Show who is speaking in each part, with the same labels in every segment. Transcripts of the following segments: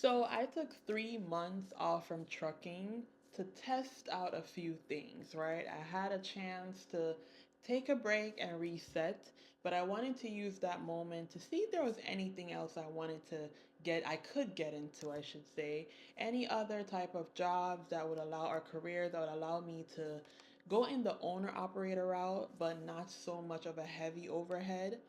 Speaker 1: So I took 3 months off from trucking to test out a few things, right? I had a chance to take a break and reset, but I wanted to use that moment to see if there was anything else I could get into, I should say. Any other type of jobs that would allow, or career that would allow me to go in the owner operator route, but not so much of a heavy overhead.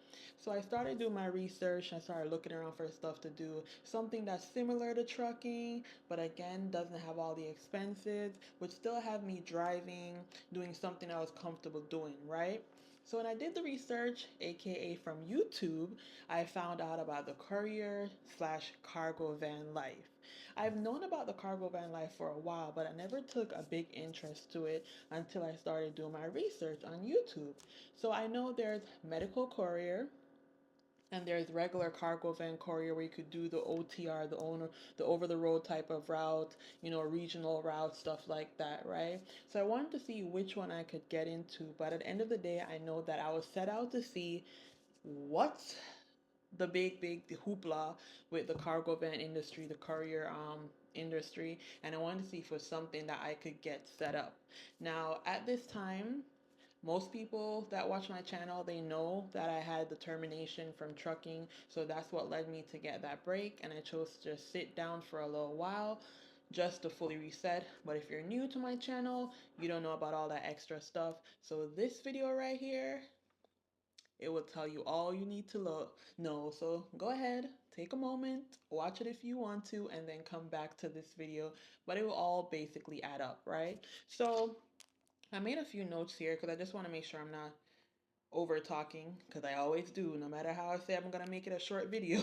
Speaker 1: So I started doing my research. I started looking around for stuff to do, something that's similar to trucking, but again doesn't have all the expenses, would still have me driving, doing something I was comfortable doing, right? So when I did the research, aka from YouTube, I found out about the courier slash cargo van life. I've known about the cargo van life for a while, but I never took a big interest to it until I started doing my research on YouTube. So I know there's medical courier, and there's regular cargo van courier where you could do the OTR, the over the road type of route, regional route, stuff like that, right? So I wanted to see which one I could get into, but at the end of the day, I know that I was set out to see what's the the hoopla with the cargo van industry, the courier industry, and I wanted to see if it was something that I could get set up. Now, at this time, most people that watch my channel, they know that I had the termination from trucking, so that's what led me to get that break, and I chose to just sit down for a little while just to fully reset. But if you're new to my channel, you don't know about all that extra stuff. So this video right here, it will tell you all you need to know. So go ahead, take a moment, watch it if you want to, and then come back to this video. But it will all basically add up, right? So I made a few notes here because I just want to make sure I'm not over talking, because I always do, no matter how I say I'm gonna make it a short video.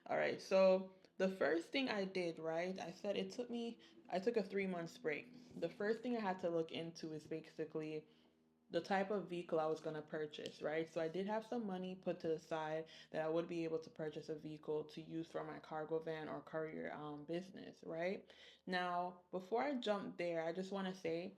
Speaker 1: All right, so the first thing I did, right, I took a 3 months break. The first thing I had to look into is basically the type of vehicle I was going to purchase, right? So I did have some money put to the side that I would be able to purchase a vehicle to use for my cargo van or courier business, right? Now, before I jump there, I just want to say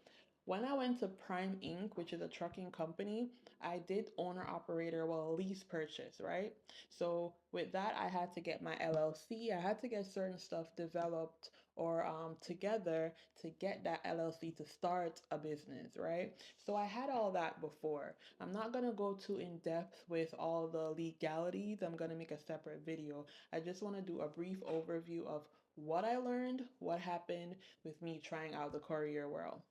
Speaker 1: when I went to Prime Inc., which is a trucking company, I did owner operator, well, lease purchase, right? So with that, I had to get my LLC. I had to get certain stuff developed or together to get that LLC to start a business, right? So I had all that before. I'm not going to go too in depth with all the legalities. I'm going to make a separate video. I just want to do a brief overview of what I learned, what happened with me trying out the courier world.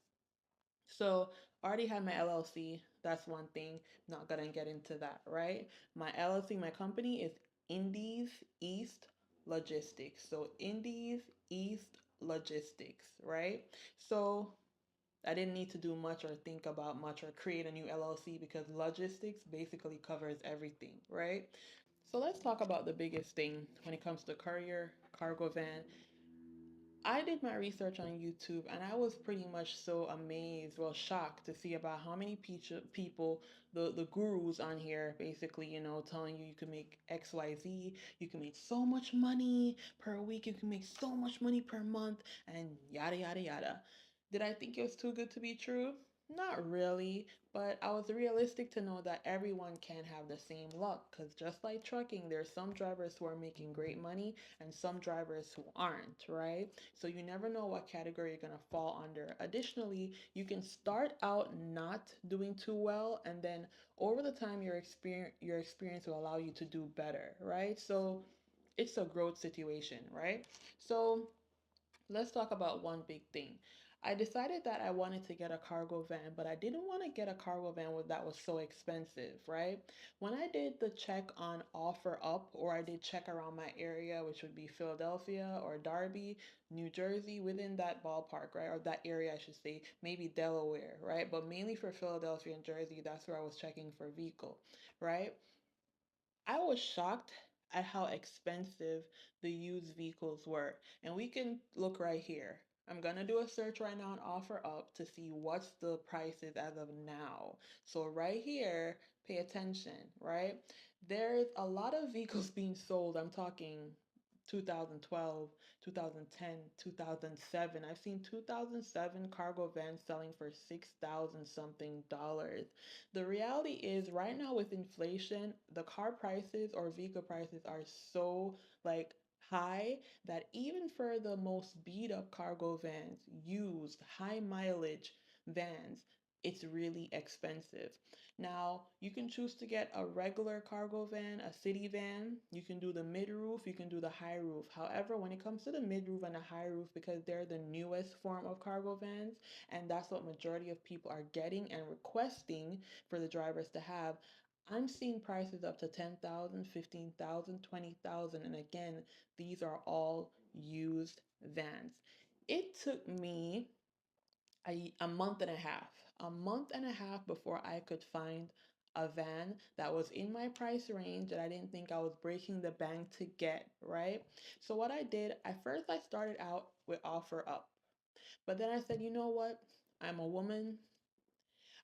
Speaker 1: So I already had my LLC. That's one thing. Not gonna get into that, right? My LLC, my company is Indies East Logistics. So Indies East Logistics, right? So I didn't need to do much or think about much or create a new LLC because logistics basically covers everything, right? So let's talk about the biggest thing when it comes to courier, cargo van. I did my research on YouTube and I was pretty much so amazed, well, shocked to see about how many people, the gurus on here basically, telling you can make XYZ, you can make so much money per week, you can make so much money per month, and yada, yada, yada. Did I think it was too good to be true? Not really, but I was realistic to know that everyone can't have the same luck because just like trucking, there's some drivers who are making great money and some drivers who aren't, right? So you never know what category you're going to fall under. Additionally, you can start out not doing too well and then over the time your experience will allow you to do better, right? So it's a growth situation, right? So let's talk about one big thing. I decided that I wanted to get a cargo van, but I didn't want to get a cargo van that was so expensive, right? When I did the check on OfferUp, or I did check around my area, which would be Philadelphia or Darby, New Jersey, within that ballpark, right? Or that area, I should say, maybe Delaware, right? But mainly for Philadelphia and Jersey, that's where I was checking for vehicle, right? I was shocked at how expensive the used vehicles were. And we can look right here. I'm gonna do a search right now on OfferUp to see what's the prices as of now. So right here, pay attention, right? There's a lot of vehicles being sold. I'm talking 2012, 2010, 2007. I've seen 2007 cargo vans selling for 6,000 something dollars. The reality is right now with inflation, the car prices or vehicle prices are so like high that even for the most beat up cargo vans, used high mileage vans, it's really expensive. Now, you can choose to get a regular cargo van, a city van. You can do the mid roof, you can do the high roof. However, when it comes to the mid roof and the high roof, because they're the newest form of cargo vans, and that's what majority of people are getting and requesting for the drivers to have, I'm seeing prices up to 10,000, 15,000, 20,000, and again, these are all used vans. It took me a month and a half before I could find a van that was in my price range that I didn't think I was breaking the bank to get, right? So what I did, at first I started out with offer up. But then I said, you know what? I'm a woman.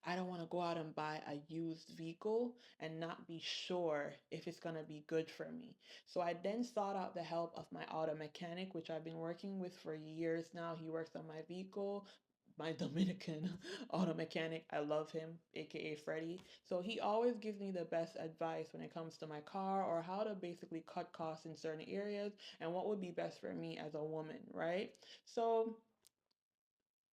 Speaker 1: I don't want to go out and buy a used vehicle and not be sure if it's going to be good for me. So I then sought out the help of my auto mechanic, which I've been working with for years now. He works on my vehicle, my Dominican auto mechanic. I love him, aka Freddie. So he always gives me the best advice when it comes to my car or how to basically cut costs in certain areas and what would be best for me as a woman, right? So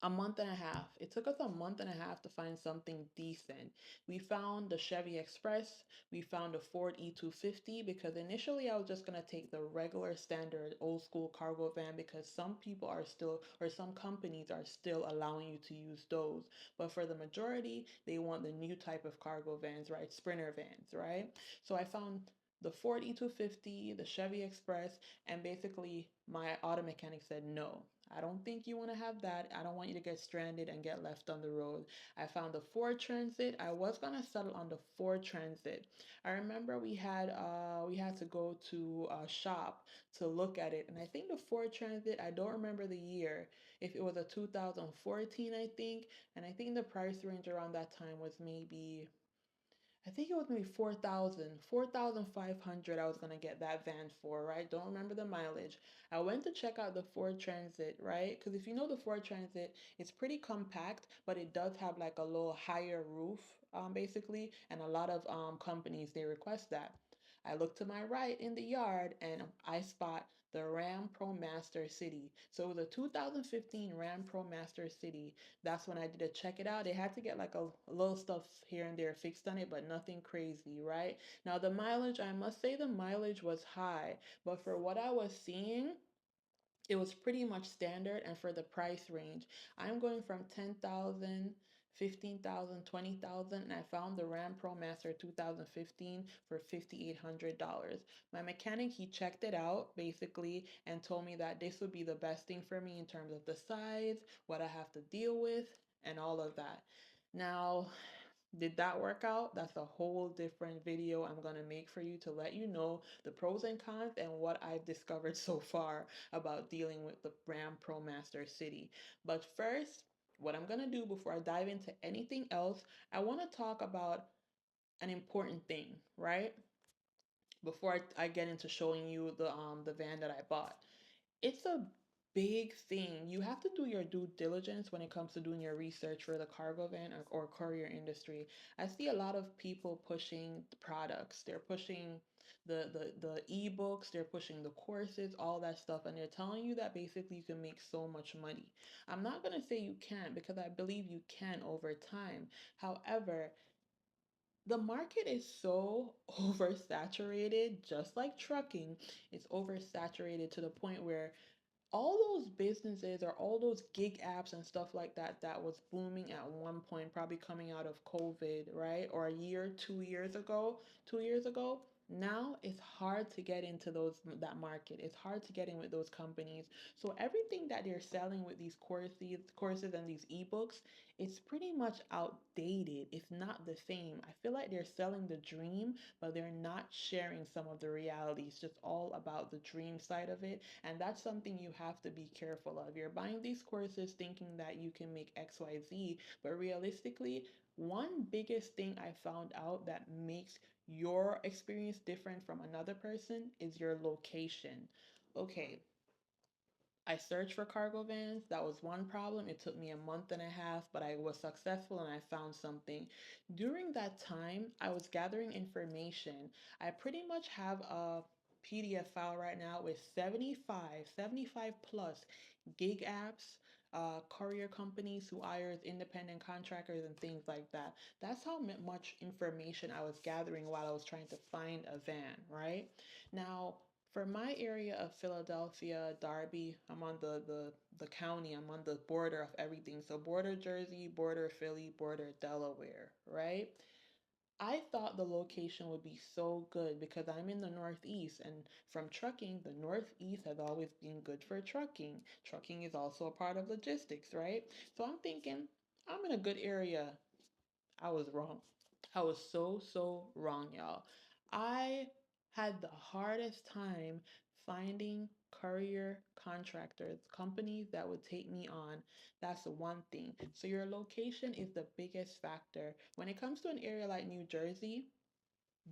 Speaker 1: a month and a half. It took us a month and a half to find something decent. We found the Chevy Express. We found a Ford E250 because initially I was just going to take the regular standard old school cargo van because some people are still, or some companies are still allowing you to use those. But for the majority, they want the new type of cargo vans, right? Sprinter vans, right? So I found the Ford E250, the Chevy Express, and basically my auto mechanic said no. I don't think you want to have that. I don't want you to get stranded and get left on the road. I found the Ford Transit. I was gonna settle on the Ford Transit. I remember we had to go to a shop to look at it, and I think the Ford Transit. I don't remember the year. If it was a 2014, I think, and I think the price range around that time was maybe, I think it was maybe 4,000, 4,500. I was going to get that van for, right? Don't remember the mileage. I went to check out the Ford Transit, right? Because if you know the Ford Transit, it's pretty compact, but it does have like a little higher roof, basically. And a lot of companies, they request that. I look to my right in the yard and I spot the Ram Pro Master City. So it was a 2015 Ram Pro Master City. That's when I did a check it out. They had to get like a little stuff here and there fixed on it, but nothing crazy, right? Now the mileage, I must say the mileage was high, but for what I was seeing, it was pretty much standard. And for the price range, I'm going from 10,000, 15,000, 20,000, and I found the Ram Pro Master 2015 for $5,800. My mechanic, he checked it out basically and told me that this would be the best thing for me in terms of the size, what I have to deal with, and all of that. Now, did that work out? That's a whole different video I'm going to make for you to let you know the pros and cons and what I've discovered so far about dealing with the Ram Pro Master City. But first, what I'm going to do before I dive into anything else, I want to talk about an important thing, right? Before I get into showing you the van that I bought. It's a big thing. You have to do your due diligence when it comes to doing your research for the cargo van or courier industry. I see a lot of people pushing the products. They're pushing the ebooks, they're pushing the courses, all that stuff, and they're telling you that basically you can make so much money. I'm not gonna say you can't because I believe you can over time. However, the market is so oversaturated, just like trucking, it's oversaturated to the point where all those businesses or all those gig apps and stuff like that that was booming at one point, probably coming out of COVID, right? Or a year, 2 years ago, 2 years ago. Now it's hard to get into that market. It's hard to get in with those companies. So everything that they're selling with these courses and these ebooks, it's pretty much outdated. It's not the same. I feel like they're selling the dream, but they're not sharing some of the reality. It's just all about the dream side of it. And that's something you have to be careful of. You're buying these courses thinking that you can make XYZ, but realistically, one biggest thing I found out that makes your experience different from another person is your location. Okay, I searched for cargo vans. That was one problem. It took me a month and a half, but I was successful and I found something. During that time, I was gathering information. I pretty much have PDF file right now with 75 plus gig apps, courier companies who hires independent contractors and things like that. That's how much information I was gathering while I was trying to find a van, right? Now, for my area of Philadelphia, Darby, I'm on the county, I'm on the border of everything. So border Jersey, border Philly, border Delaware, right? I thought the location would be so good because I'm in the Northeast, and from trucking, the Northeast has always been good for trucking. Trucking is also a part of logistics, right? So I'm thinking I'm in a good area. I was wrong. I was so wrong, y'all. I had the hardest time finding courier contractors, companies that would take me on. That's the one thing. So your location is the biggest factor. When it comes to an area like New Jersey,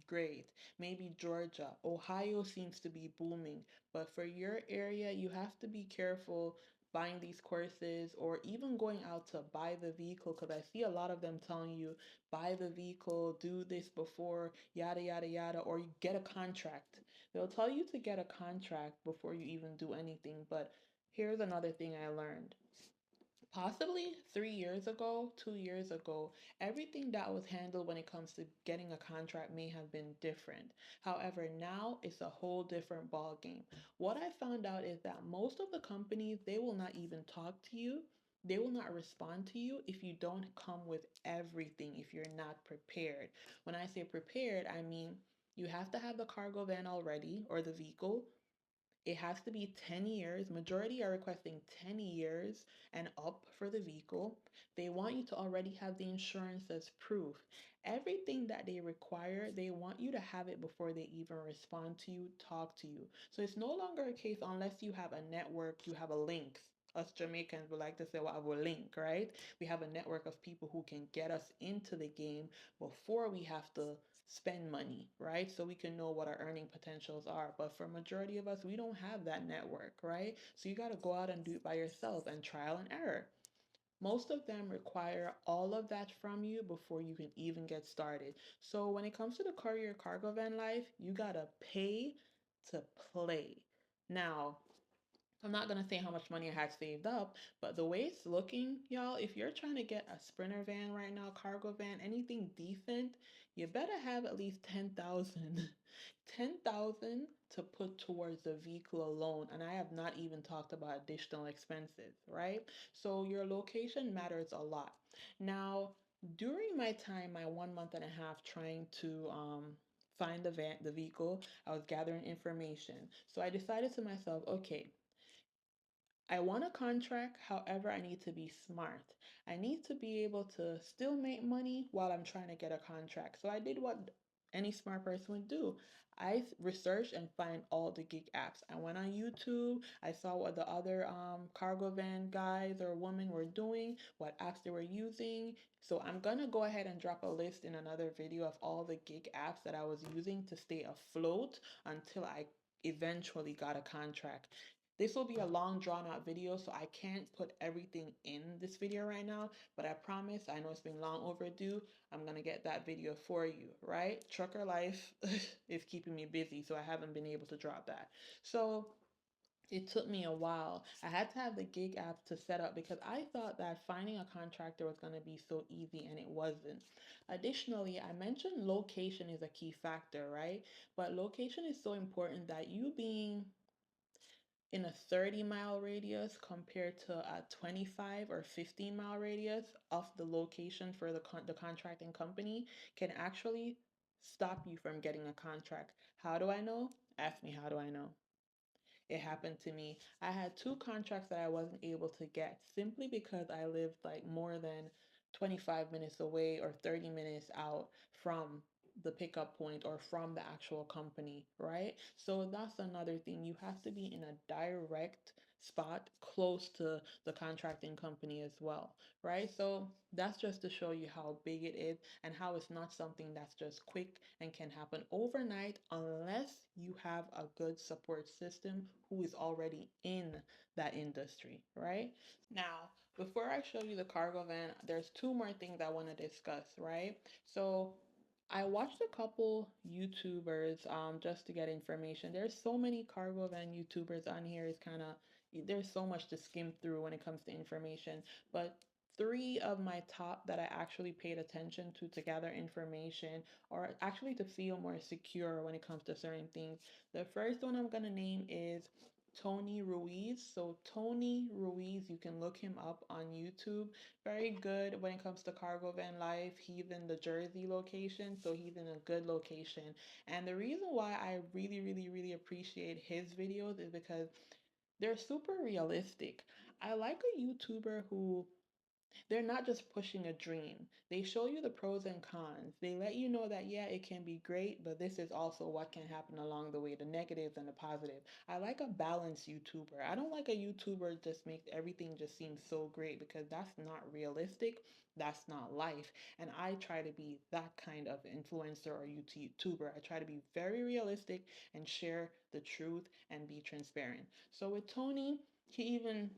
Speaker 1: great. Maybe Georgia. Ohio seems to be booming. But for your area, you have to be careful buying these courses or even going out to buy the vehicle because I see a lot of them telling you buy the vehicle, do this before, yada, yada, yada, or you get a contract. They'll tell you to get a contract before you even do anything. But here's another thing I learned possibly 3 years ago, 2 years ago, everything that was handled when it comes to getting a contract may have been different. However, now it's a whole different ball game. What I found out is that most of the companies, they will not even talk to you. They will not respond to you if you don't come with everything, if you're not prepared. When I say prepared, I mean you have to have the cargo van already or the vehicle. It has to be 10 years. Majority are requesting 10 years and up for the vehicle. They want you to already have the insurance as proof. Everything that they require, they want you to have it before they even respond to you, talk to you. So it's no longer a case unless you have a network, you have a link. Us Jamaicans would like to say, well, I have a link, right? We have a network of people who can get us into the game before we have to spend money, right? So we can know what our earning potentials are. But for majority of us, we don't have that network, right? So you got to go out and do it by yourself and trial and error. Most of them require all of that from you before you can even get started. So when it comes to the courier cargo van life, you got to pay to play. Now, I'm not gonna say how much money I had saved up, but the way it's looking, y'all, if you're trying to get a sprinter van right now, cargo van, anything decent, you better have at least 10,000. 10,000 to put towards the vehicle alone, and I have not even talked about additional expenses, right? So your location matters a lot. Now, during my time, my 1 month and a half trying to find the vehicle, I was gathering information. So I decided to myself, okay, I want a contract, however, I need to be smart. I need to be able to still make money while I'm trying to get a contract. So I did what any smart person would do. I researched and find all the gig apps. I went on YouTube. I saw what the other cargo van guys or women were doing, what apps they were using. So I'm gonna go ahead and drop a list in another video of all the gig apps that I was using to stay afloat until I eventually got a contract. This will be a long drawn out video, so I can't put everything in this video right now, but I promise, I know it's been long overdue. I'm gonna get that video for you, right? Trucker life is keeping me busy, so I haven't been able to drop that. So it took me a while. I had to have the gig app to set up because I thought that finding a contractor was going to be so easy and it wasn't. Additionally, I mentioned location is a key factor, right? But location is so important that you being in a 30-mile radius compared to a 25 or 15-mile radius of the location for the contracting company can actually stop you from getting a contract. How do I know? Ask me, how do I know? It happened to me. I had two contracts that I wasn't able to get simply because I lived like more than 25 minutes away or 30 minutes out from the pickup point or from the actual company, right? So that's another thing. You have to be in a direct spot close to the contracting company as well, right? So that's just to show you how big it is and how it's not something that's just quick and can happen overnight unless you have a good support system who is already in that industry, right? Now, before I show you the cargo van, there's two more things I want to discuss, right? So I watched a couple YouTubers just to get information. There's so many cargo van YouTubers on here. It's kind of there's so much to skim through when it comes to information. But three of my top that I actually paid attention to gather information or actually to feel more secure when it comes to certain things. The first one I'm gonna name is Tony Ruiz. So Tony Ruiz, you can look him up on YouTube. Very good when it comes to cargo van life. He's in the Jersey location, so he's in a good location. And the reason why I really, really, really appreciate his videos is because they're super realistic. I like a YouTuber who they're not just pushing a dream. They show you the pros and cons. They let you know that, yeah, it can be great, but this is also what can happen along the way, the negatives and the positive. I like a balanced YouTuber. I don't like a YouTuber just makes everything just seem so great because that's not realistic. That's not life. And I try to be that kind of influencer or YouTuber. I try to be very realistic and share the truth and be transparent. So with Tony, he even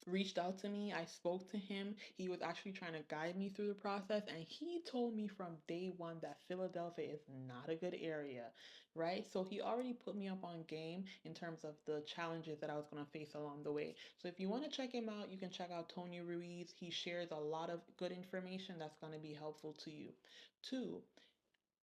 Speaker 1: reached out to me. I spoke to him. He was actually trying to guide me through the process. And he told me from day one that Philadelphia is not a good area, right? So he already put me up on game in terms of the challenges that I was going to face along the way. So if you want to check him out, you can check out Tony Ruiz. He shares a lot of good information that's going to be helpful to you. Two,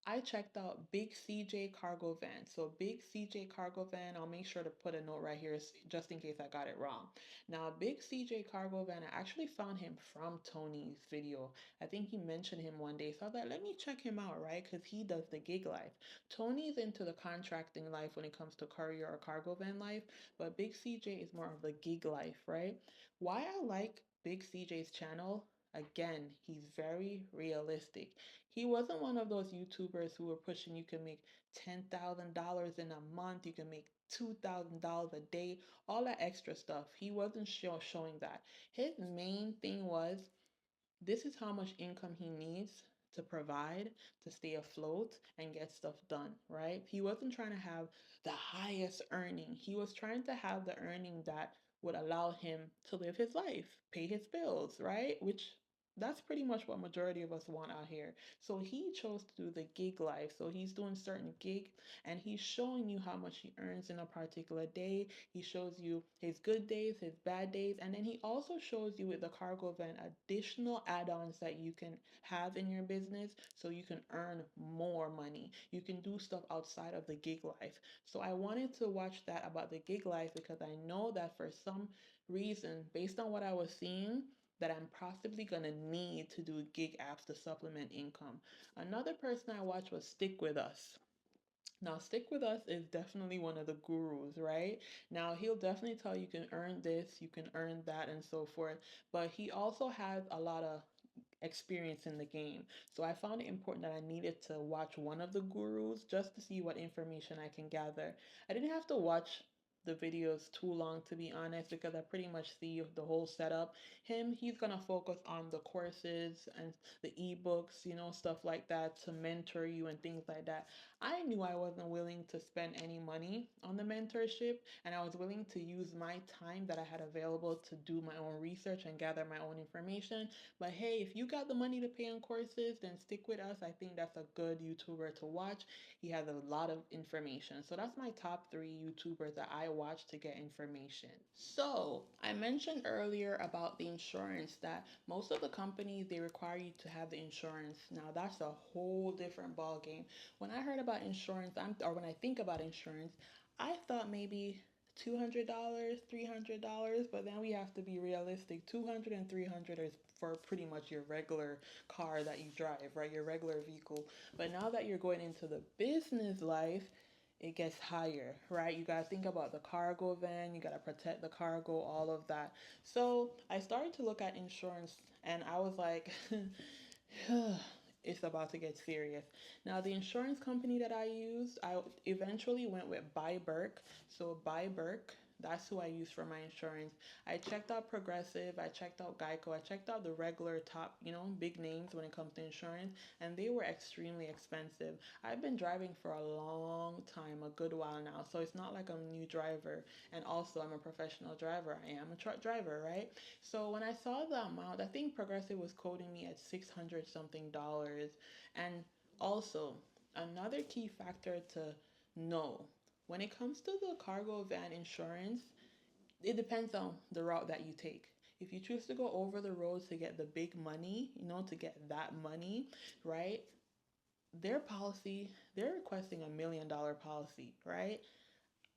Speaker 1: I checked out Big CJ Cargo Van. So Big CJ Cargo Van, I'll make sure to put a note right here just in case I got it wrong. Now, Big CJ Cargo Van, I actually found him from Tony's video. I think he mentioned him one day. So I was like, let me check him out, right? Because he does the gig life. Tony's into the contracting life when it comes to courier or cargo van life, but Big CJ is more of the gig life, right? Why I like Big CJ's channel, again, he's very realistic. He wasn't one of those YouTubers who were pushing you can make $10,000 in a month, you can make $2,000 a day, all that extra stuff. He wasn't showing that. His main thing was this is how much income he needs to provide to stay afloat and get stuff done, right? He wasn't trying to have the highest earning. He was trying to have the earning that would allow him to live his life, pay his bills, right? Which that's pretty much what majority of us want out here. So he chose to do the gig life. So he's doing certain gig and he's showing you how much he earns in a particular day. He shows you his good days, his bad days, and then he also shows you with the cargo van additional add-ons that you can have in your business so you can earn more money. You can do stuff outside of the gig life. So I wanted to watch that about the gig life because I know that for some reason, based on what I was seeing, that I'm possibly gonna need to do gig apps to supplement income. Another person I watched was Stick With Us. Now, Stick With Us is definitely one of the gurus, right? Now, he'll definitely tell you can earn this, you can earn that, and so forth. But he also has a lot of experience in the game. So I found it important that I needed to watch one of the gurus just to see what information I can gather. I didn't have to watch the videos too long to be honest because I pretty much see the whole setup. He's gonna focus on the courses and the ebooks, stuff like that to mentor you and things like that. I knew I wasn't willing to spend any money on the mentorship and I was willing to use my time that I had available to do my own research and gather my own information. But hey, if you got the money to pay on courses, then stick with us. I think that's a good YouTuber to watch. He has a lot of information. So that's my top three YouTubers that I watch to get information. So I mentioned earlier about the insurance that most of the companies they require you to have the insurance. Now that's a whole different ball game. When I heard about insurance, or when I think about insurance, I thought maybe $200, $300, but then we have to be realistic. 200 and 300 is for pretty much your regular car that you drive, right? Your regular vehicle. But now that you're going into the business life, it gets higher, right? You got to think about the cargo van, you got to protect the cargo, all of that. So I started to look at insurance and I was like, it's about to get serious. Now, the insurance company that I used, I eventually went with Buy Burke. So, Buy Burke, that's who I use for my insurance. I checked out Progressive, I checked out Geico, I checked out the regular top, big names when it comes to insurance, and they were extremely expensive. I've been driving for a long time, a good while now, so it's not like I'm a new driver. And also, I'm a professional driver. I am a truck driver, right? So when I saw the amount, I think Progressive was quoting me at 600 something dollars. And Also, another key factor to know when it comes to the cargo van insurance, it depends on the route that you take. If you choose to go over the road to get the big money, to get that money, right? Their policy, they're requesting $1 million policy, right?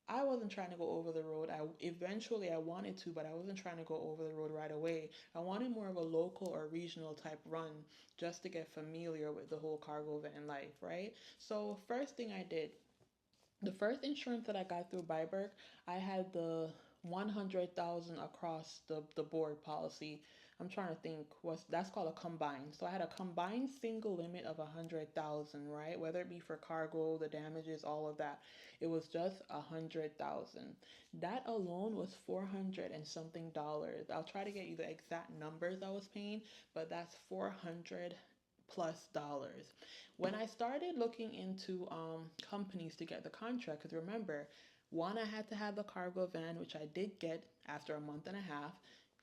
Speaker 1: I wasn't trying to go over the road. I wanted to, but I wasn't trying to go over the road right away. I wanted more of a local or regional type run just to get familiar with the whole cargo van life, right? So first thing I did, the first insurance that I got through Byberg, I had the 100,000 across the board policy. I'm trying to think what's that's called a combined. So I had a combined single limit of 100,000, right? Whether it be for cargo, the damages, all of that. It was just 100,000. That alone was 400 and something dollars. I'll try to get you the exact numbers I was paying, but that's 400 plus dollars. When I started looking into companies to get the contract, because remember, one, I had to have the cargo van, which I did get after a month and a half.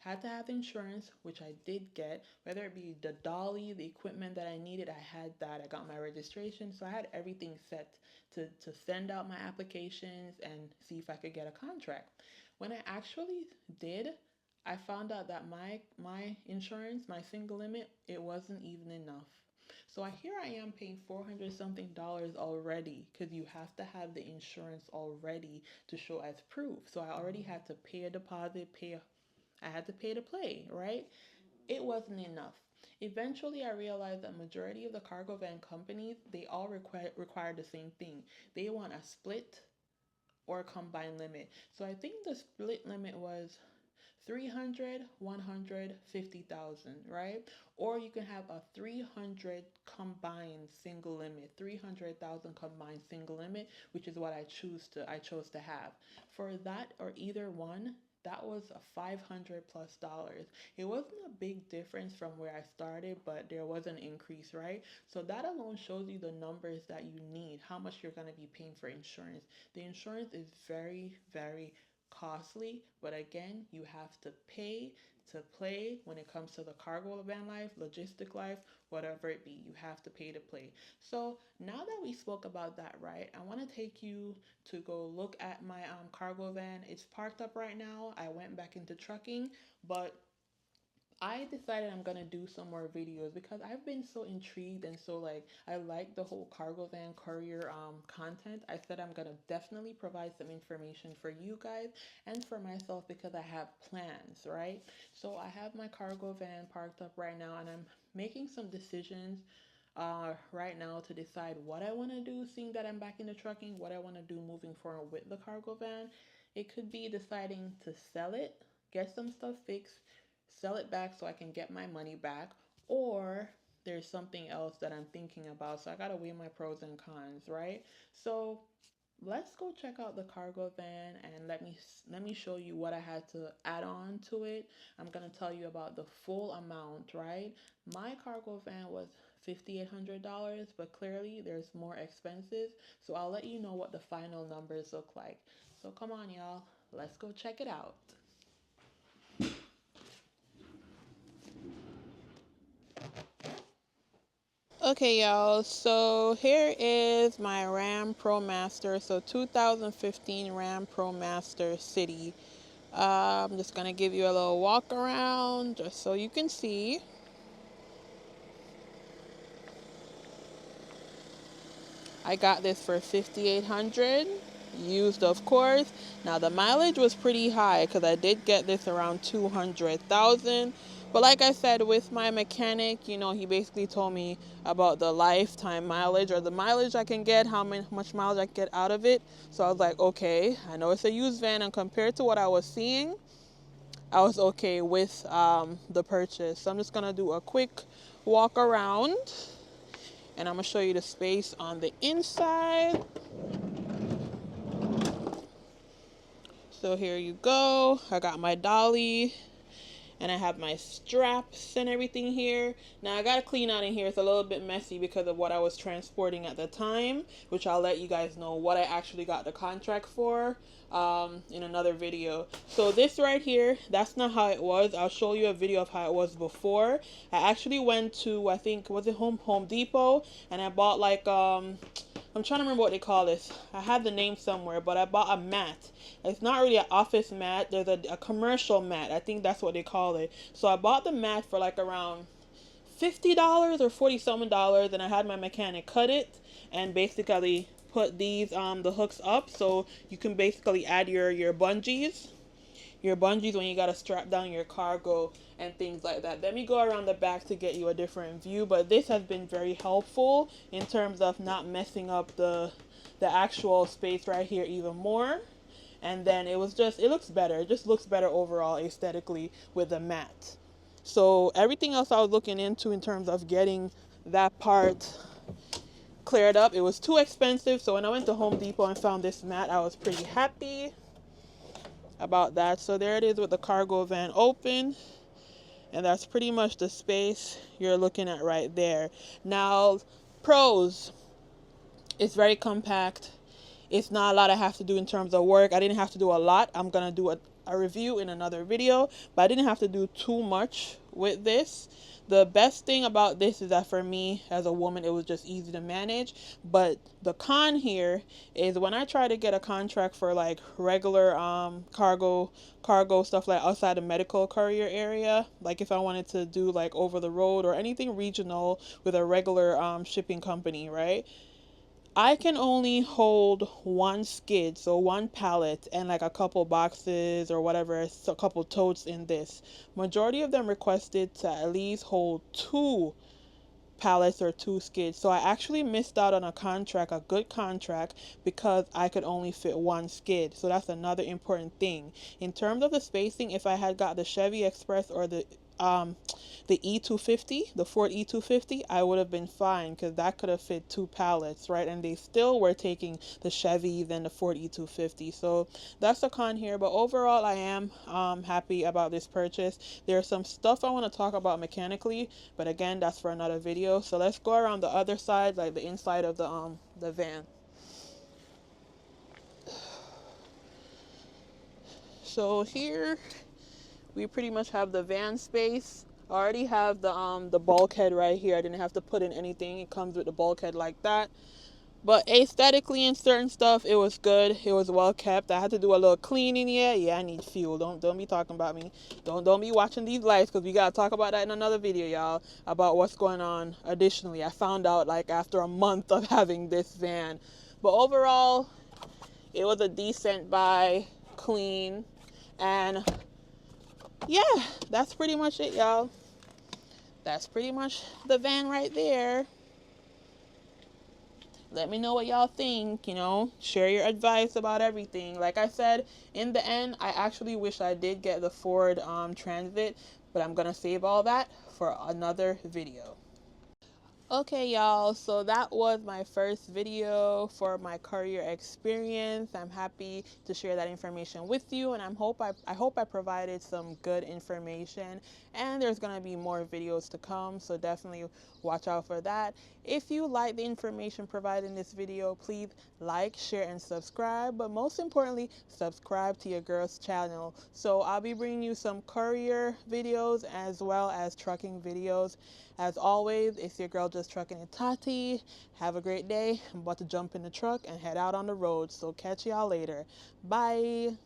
Speaker 1: Had to have insurance, which I did get, whether it be the dolly, the equipment that I needed, I had that. I got my registration, so I had everything set to send out my applications and see if I could get a contract. When I actually did, I found out that my insurance, my single limit, it wasn't even enough. So here I am paying 400 something dollars already because you have to have the insurance already to show as proof. So I already had to pay a deposit, I had to pay to play, right? It wasn't enough. Eventually, I realized that majority of the cargo van companies, they all require the same thing. They want a split or combined limit. So I think the split limit was 300, 100, 50,000, right? Or you can have a 300 combined single limit, 300,000 combined single limit, which is what I chose to have. For that or either one, that was a 500 plus dollars. It wasn't a big difference from where I started, but there was an increase, right? So that alone shows you the numbers that you need, how much you're going to be paying for insurance. The insurance is very, very costly, but again, you have to pay to play when it comes to the cargo van life, logistic life, whatever it be. You have to pay to play. So now that we spoke about that, right, I want to take you to go look at my cargo van. It's parked up right now. I went back into trucking, but I decided I'm gonna do some more videos because I've been so intrigued and so like I like the whole cargo van courier content. I said I'm gonna definitely provide some information for you guys and for myself because I have plans, right? So I have my cargo van parked up right now and I'm making some decisions right now to decide what I want to do, seeing that I'm back into trucking, what I want to do moving forward with the cargo van. It could be deciding to sell it, get some stuff fixed, sell it back so I can get my money back, or there's something else that I'm thinking about. So I got to weigh my pros and cons, right? So let's go check out the cargo van and let me show you what I had to add on to it. I'm going to tell you about the full amount, right? My cargo van was $5,800, but clearly there's more expenses. So I'll let you know what the final numbers look like. So come on, y'all. Let's go check it out. Okay, y'all. So here is my Ram Pro Master. So 2015 Ram Pro Master City. I'm just gonna give you a little walk around just so you can see. I got this for 5,800, used of course. Now the mileage was pretty high because I did get this around 200,000. But like I said, with my mechanic, he basically told me about the lifetime mileage or the mileage I can get, much mileage I can get out of it. So I was like, okay, I know it's a used van, and compared to what I was seeing, I was okay with the purchase. So I'm just gonna do a quick walk around and I'm gonna show you the space on the inside. So here you go. I got my dolly and I have my straps and everything here. Now I gotta clean out in here. It's a little bit messy because of what I was transporting at the time, which I'll let you guys know what I actually got the contract for in another video. So this right here, that's not how it was. I'll show you a video of how it was before. I actually went to, I think, was it Home Depot, and I bought like I'm trying to remember what they call this. I had the name somewhere, but I bought a mat. It's not really an office mat. There's a commercial mat. I think that's what they call it. So I bought the mat for like around $50 or 40 something dollars, and I had my mechanic cut it and basically put these the hooks up so you can basically add your bungees when you gotta strap down your cargo and things like that. Let me go around the back to get you a different view, but this has been very helpful in terms of not messing up the actual space right here even more. And then it looks better. It just looks better overall aesthetically with the mat. So everything else I was looking into in terms of getting that part cleared up, it was too expensive. So when I went to Home Depot and found this mat, I was pretty happy about that. So there it is with the cargo van open, and that's pretty much the space you're looking at right there. Now, pros, it's very compact. It's not a lot I have to do in terms of work. I didn't have to do a lot. I'm gonna do a review in another video, but I didn't have to do too much with this. The best thing about this is that for me as a woman, it was just easy to manage. But the con here is when I try to get a contract for like regular cargo stuff like outside the medical courier area, like if I wanted to do like over the road or anything regional with a regular shipping company, right? I can only hold one skid, so one pallet and like a couple boxes or whatever, so a couple totes in this. Majority of them requested to at least hold two pallets or two skids. So I actually missed out on a contract, a good contract, because I could only fit one skid. So that's another important thing. In terms of the spacing, if I had got the Chevy Express or the E250, the Ford E250, I would have been fine because that could have fit two pallets, right? And they still were taking the Chevys and the Ford E250. So that's the con here. But overall, I am happy about this purchase. There's some stuff I want to talk about mechanically, but again, that's for another video. So let's go around the other side, like the inside of the van. So here we pretty much have the van space. I already have the bulkhead right here. I didn't have to put in anything. It comes with the bulkhead like that. But aesthetically and certain stuff, it was good. It was well kept. I had to do a little cleaning. Yeah, I need fuel. Don't be talking about me. Don't be watching these lights, because we gotta talk about that in another video, y'all, about what's going on. Additionally, I found out like after a month of having this van. But overall, it was a decent buy, clean, and yeah, that's pretty much it, y'all. That's pretty much the van right there. Let me know what y'all think, share your advice about everything. Like I said, in the end, I actually wish I did get the Ford Transit, but I'm gonna save all that for another video. Okay, y'all, so that was my first video for my Courier experience. I'm happy to share that information with you, and I hope I provided some good information, and there's going to be more videos to come, so definitely watch out for that. If you like the information provided in this video, please like, share, and subscribe, but most importantly, subscribe to your girl's channel. So I'll be bringing you some Courier videos as well as trucking videos. As always, it's your girl Just Trucking and Tati. Have a great day. I'm about to jump in the truck and head out on the road, so catch y'all later. Bye.